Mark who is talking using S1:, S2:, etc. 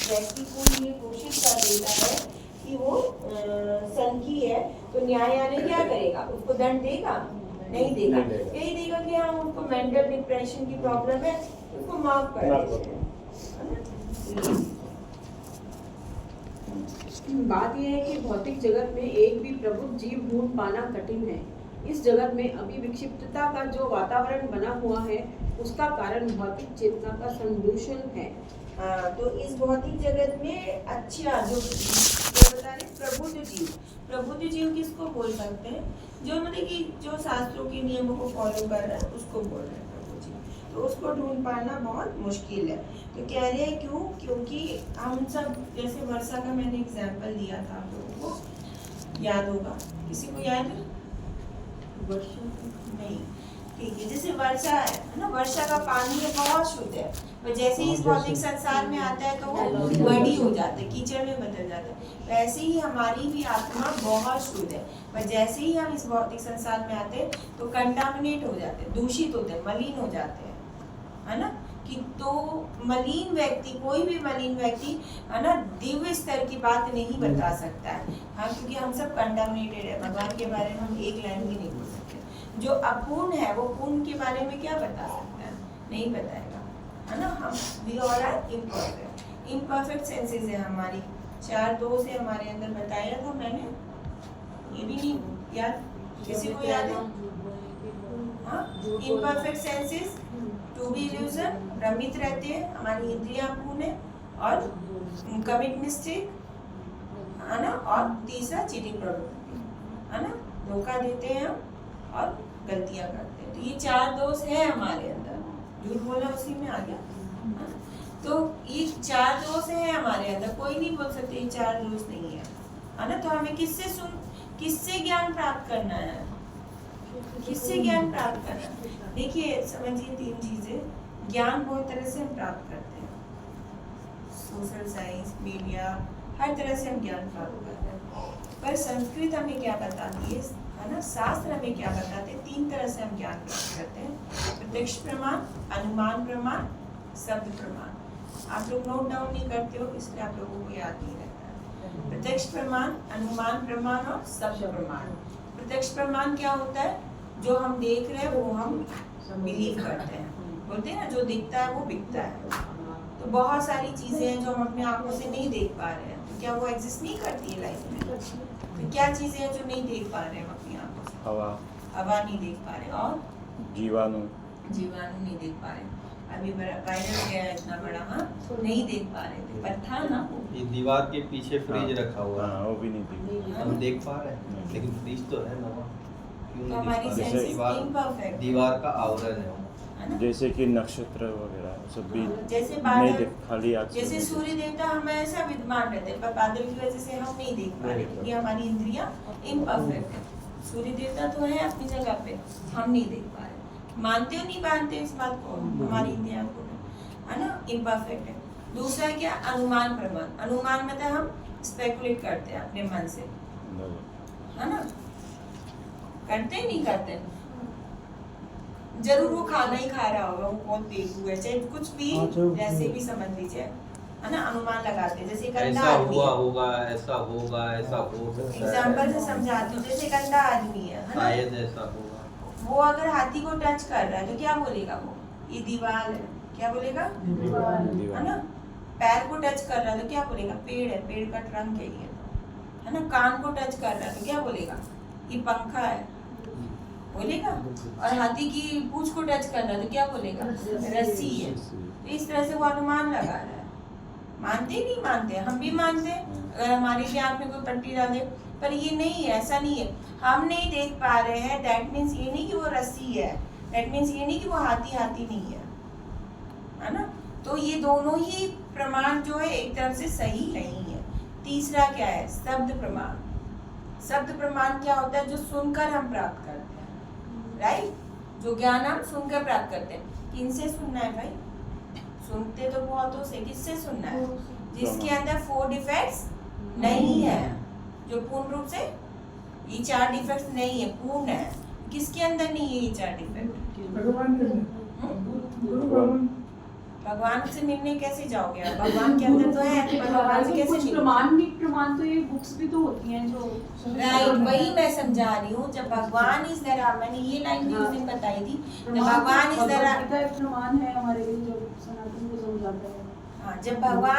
S1: व्यक्ति कोई ये कोशिश कर देता है कि वो सनकी है, तो न्यायालय क्या करेगा? उसको दंड देगा? नहीं देगा। यही देगा कि हाँ उनको मेंटल डिप्रेशन की प्रॉब्लम है, उसको माफ कर देते हैं।
S2: बात यह है कि भौतिक जगत में एक भी प्रबुद्ध जीव ढूंढ पाना कठिन है। इस जगत में अभी विक्षिप्तता का जो वातावरण बना हुआ है उसका कारण भौतिक चेतना का संदूषण है।
S1: हाँ, तो इस भौतिक जगत में अच्छा जो बता रहे प्रबुद्ध जीव किसको बोल सकते हैं? जो मतलब कि जो शास्त्रों के नियमों को फॉलो कर रहा है उसको बोल रहे हैं प्रबुद्ध जीव। तो उसको ढूंढ पाना बहुत मुश्किल है। तो कह रहे हैं क्यों? क्योंकि हम सब जैसे वर्षा का मैंने एग्जाम्पल दिया था, आप लोगों को याद होगा, किसी को याद है? वर्षा नहीं, ठीक है। जैसे वर्षा है ना, वर्षा का पानी है बहुत शुद्ध है, पर जैसे ही इस भौतिक संसार में आता है तो वो मड़ी हो जाता है, कीचड़ में बदल जाता है। वैसे ही हमारी भी आत्मा बहुत शुद्ध है, पर जैसे ही हम इस भौतिक संसार में आते हैं तो कंटामिनेट हो जाते हैं, दूषित होते हैं, मलिन हो जाते हैं, है ना। कि तो मलिन व्यक्ति, कोई भी मलिन व्यक्ति है ना, दिव्य स्तर की बात नहीं बता सकता है। हाँ, क्योंकि हम सब कंटामिनेटेड है। भगवान के बारे में हम एक लाइन भी नहीं बोल सकते। जो अपूर्ण है वो पूर्ण के बारे में क्या बता सकता है? नहीं बताएगा, है ना। हम we all are imperfect. Imperfect senses है हमारी। 4 दोष है हमारे अंदर, बताया था मैंने, ये भी नहीं याद? किसी को याद है? हाँ, imperfect senses, to be illusion, भ्रमित रहते हैं, हमारी इंद्रियां अपूर्ण है, और कमिट मिस्टेक, है ना, और तीसरा चीटिंग प्रवृत्ति, है ना, धोखा देते हैं हम और गलतियां करते हैं। तो ये 4 दोष है हमारे अंदर। झूठ बोलना उसी में आ गया। तो ये 4 दोष है हमारे अंदर, कोई नहीं बोल सकते ये 4 दोष नहीं है ना। तो हमें किससे ज्ञान प्राप्त करना है? किससे ज्ञान प्राप्त करना है? देखिए, समझिए 3 चीजें। ज्ञान बहुत तरह से हम प्राप्त करते हैं, सोशल साइंस, मीडिया, हर तरह से हम ज्ञान प्राप्त करते हैं। पर संस्कृत हमें क्या बताती है ना, शास्त्र हमें क्या बताते हैं? 3 तरह से हम ज्ञान प्राप्त करते हैं: प्रत्यक्ष प्रमाण, अनुमान प्रमाण, शब्द प्रमाण। आप लोग नोट डाउन नहीं करते हो, इसलिए आप लोगों को याद नहीं रहता है। प्रत्यक्ष प्रमाण, अनुमान प्रमाण और शब्द प्रमाण। प्रत्यक्ष प्रमाण क्या होता है? जो हम देख रहे हैं वो हम बिलीव करते हैं। बोलते हैं ना, जो दिखता है वो बिकता है। तो बहुत सारी चीजें हैं जो हम अपने आंखों से नहीं देख पा रहे हैं, तो क्या वो एग्जिस्ट नहीं करती है लाइफ में? तो क्या चीजें हैं जो नहीं देख पा रहे हैं अपनी आंखों से? हवा नहीं देख पा रहे, और जीवाणु नहीं देख पा रहे। अभी वायरस गया है इतना बड़ा, हाँ, नहीं देख पा रहे थे, पर था ना वो।
S3: ये दीवार के पीछे फ्रिज रखा हुआ है,
S4: वो भी नहीं
S3: हम देख पा रहे हैं, लेकिन फ्रिज तो है ना, क्यों नहीं
S1: हमारी
S3: देख पा रहे?
S1: इम्परफेक्ट
S3: दीवार का आवरण है,
S4: जैसे कि नक्षत्र वगैरह सब भी
S1: जैसे
S4: नहीं देख, खाली आँख से
S1: जैसे
S4: नहीं
S1: सूर्य देवता हमेशा विद्यमान रहते हैं, पर बादल की वजह से हम नहीं देख पा रहे, क्योंकि हमारी इंद्रियां इम्परफेक्ट है। सूर्य देवता तो है अपनी जगह पे, हम नहीं देख पा रहे। मानते हो नहीं मानते इस बात को? हमारी इंद्रियां को, है ना, इम्परफेक्ट है। दूसरा क्या? अनुमान प्रमाण। अनुमान मतलब हम स्पेकुलेट करते हैं अपने मन से, है ना, करते नहीं करते? जरूर वो खाना ही खा रहा होगा, वो बहुत बेवकूफ है, चाहे कुछ भी जैसे भी समझ लीजिए, है ना। अनुमान लगाते हैं। जैसे गंदा आदमी
S3: हुआ होगा, ऐसा होगा, ऐसा हो सकता है।
S1: एग्जाम्पल से समझाती हूँ। जैसे गंदा आदमी है ना,
S3: शायद ऐसा होगा।
S1: वो अगर हाथी को टच कर रहा है तो क्या बोलेगा वो? ये दीवार है। क्या बोलेगा? है ना। पैर को टच कर रहा है तो क्या बोलेगा? पेड़ है, पेड़ का ट्रंक है ये, है ना। कान को टच कर रहा है तो क्या बोलेगा? ये पंखा है, बोलेगा। और हाथी की पूंछ को टच कर रहा है तो क्या बोलेगा? रस्सी है। तो इस तरह से वो अनुमान लगा रहा है। मानते नहीं मानते? हम भी मानते हैं, अगर हमारी भी आँख में कोई पट्टी डाल दे, पर ये नहीं है, ऐसा नहीं है। हम नहीं देख पा रहे हैं, दैट मीन्स ये नहीं कि वो रस्सी है, दैट मीन्स ये नहीं कि वो हाथी नहीं है ना। तो ये दोनों ही प्रमाण जो है एक तरफ से सही नहीं है। तीसरा क्या है? शब्द प्रमाण। शब्द प्रमाण क्या होता है? जो सुनकर हम प्राप्त करते हैं, राइट। जो ज्ञान हम सुनकर प्राप्त करते हैं। किनसे सुनना है भाई? सुनते तो बहुतों से, किससे सुनना है? जिसके अंदर 4 डिफेक्ट्स नहीं है, जो पूर्ण रूप से ये 4 डिफेक्ट्स नहीं है, पूर्ण है। किसके अंदर नहीं है ये 4 डिफेक्ट? भगवान से मिलने कैसे जाओगे आप? भगवान के अंदर तो है, पर भगवान से कैसे
S2: कुछ
S1: मिलोगे?
S2: प्रमाण तो ये बुक्स भी तो होती हैं जो
S1: राइट, वही मैं समझा रही हूँ। जब भगवान इस तरह, मैंने ये लाइन भी उस दिन बताई थी, जब भगवान इस तरह,
S2: प्रमाण है हमारे लिए जो सनातन को समझाता है।
S1: हाँ, जब भगवान